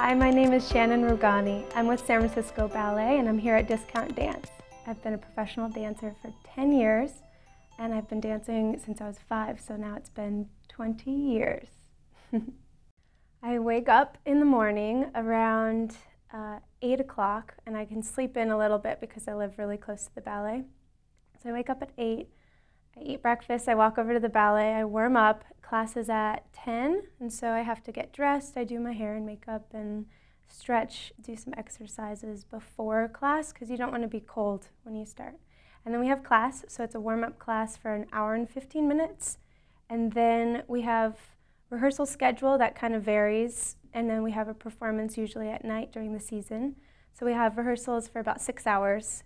Hi, my name is Shannon Rugani. I'm with San Francisco Ballet and I'm here at Discount Dance. I've been a professional dancer for 10 years and I've been dancing since I was 5, so now it's been 20 years. I wake up in the morning around 8 o'clock and I can sleep in a little bit because I live really close to the ballet. So I wake up at 8, I eat breakfast, I walk over to the ballet, I warm up. Class is at 10, and so I have to get dressed. I do my hair and makeup and stretch, do some exercises before class because you don't want to be cold when you start. And then we have class, so it's a warm-up class for an hour and 15 minutes. And then we have rehearsal schedule that kind of varies, and then we have a performance usually at night during the season. So we have rehearsals for about 6 hours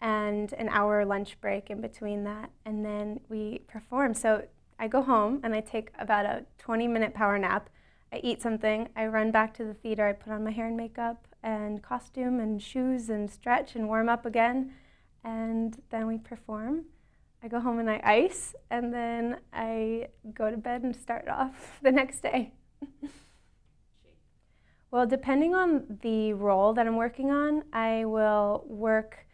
and an hour lunch break in between that, and then we perform. So I go home and I take about a 20-minute power nap. I eat something, I run back to the theater, I put on my hair and makeup and costume and shoes and stretch and warm up again, and then we perform. I go home and I ice, and then I go to bed and start off the next day. Well, depending on the role that I'm working on, I will work,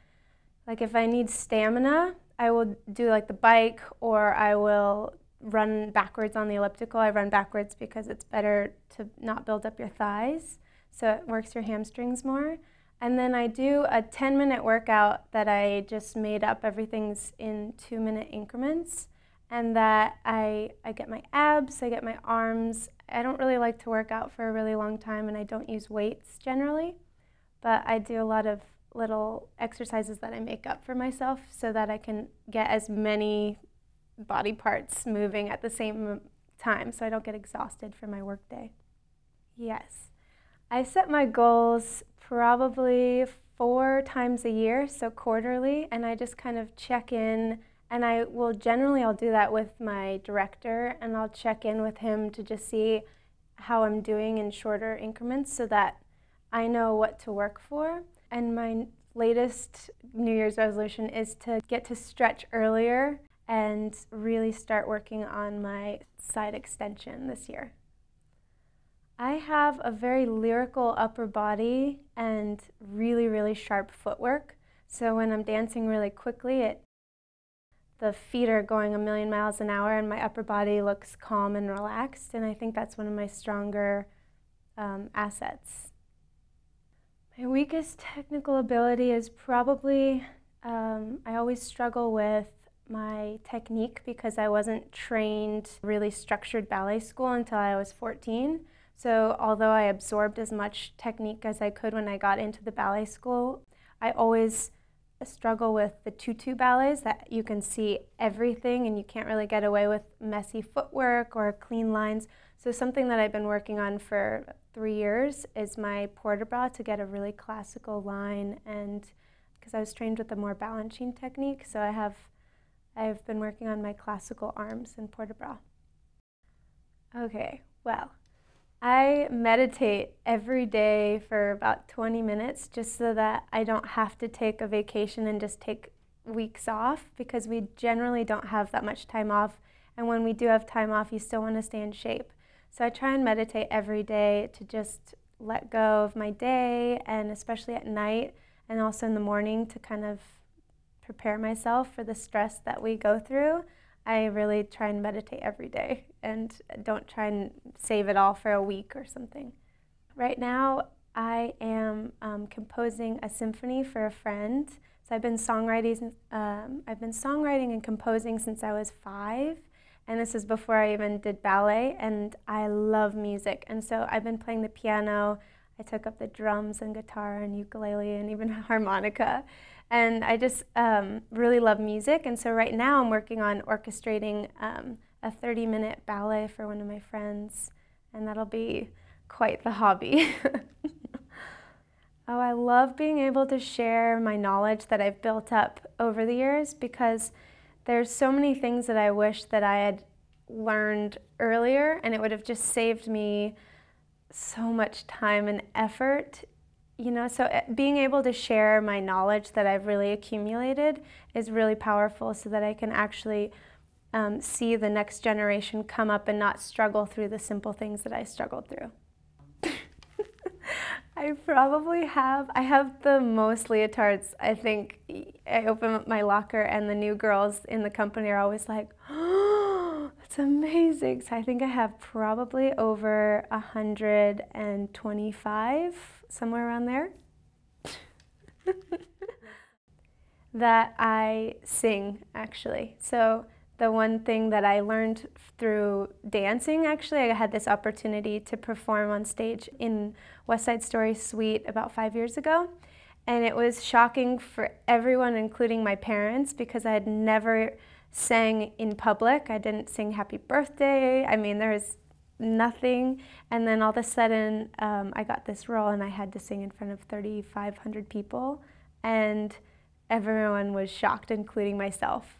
like if I need stamina, I will do like the bike, or I will run backwards on the elliptical. I run backwards because it's better to not build up your thighs, so it works your hamstrings more. And then I do a 10-minute workout that I just made up. Everything's in 2-minute increments, and that I get my abs, I get my arms. I don't really like to work out for a really long time, and I don't use weights generally, but I do a lot of little exercises that I make up for myself so that I can get as many body parts moving at the same time so I don't get exhausted for my work day. Yes. I set my goals probably 4 times a year, so quarterly, and I just kind of check in, and I'll do that with my director, and I'll check in with him to just see how I'm doing in shorter increments so that I know what to work for. And my latest New Year's resolution is to get to stretch earlier and really start working on my side extension this year. I have a very lyrical upper body and really, really sharp footwork. So when I'm dancing really quickly, the feet are going a million miles an hour and my upper body looks calm and relaxed, and I think that's one of my stronger assets. My weakest technical ability is probably, I always struggle with my technique because I wasn't trained really structured ballet school until I was 14. So although I absorbed as much technique as I could when I got into the ballet school, I always struggle with the tutu ballets that you can see everything and you can't really get away with messy footwork or clean lines. So something that I've been working on for 3 years is my port de bras to get a really classical line, and because I was trained with a more balancing technique, so I've been working on my classical arms and port de bras. Okay, well, I meditate every day for about 20 minutes just so that I don't have to take a vacation and just take weeks off, because we generally don't have that much time off, and when we do have time off, you still want to stay in shape. So I try and meditate every day to just let go of my day, and especially at night and also in the morning to kind of prepare myself for the stress that we go through. I really try and meditate every day and don't try and save it all for a week or something. Right now I am composing a symphony for a friend. So I've been songwriting and composing since I was 5. And this is before I even did ballet, and I love music. And so I've been playing the piano. I took up the drums and guitar and ukulele and even harmonica. And I just really love music. And so right now I'm working on orchestrating a 30-minute ballet for one of my friends. And that'll be quite the hobby. Oh, I love being able to share my knowledge that I've built up over the years, because there's so many things that I wish that I had learned earlier, and it would have just saved me so much time and effort. You know, so being able to share my knowledge that I've really accumulated is really powerful, so that I can actually see the next generation come up and not struggle through the simple things that I struggled through. I have the most leotards. I think I open up my locker and the new girls in the company are always like, oh, that's amazing. So I think I have probably over 125, somewhere around there. That I sing, actually. So the one thing that I learned through dancing, actually, I had this opportunity to perform on stage in West Side Story Suite about 5 years ago. And it was shocking for everyone, including my parents, because I had never sang in public. I didn't sing Happy Birthday. I mean, there was nothing. And then all of a sudden, I got this role and I had to sing in front of 3,500 people. And everyone was shocked, including myself.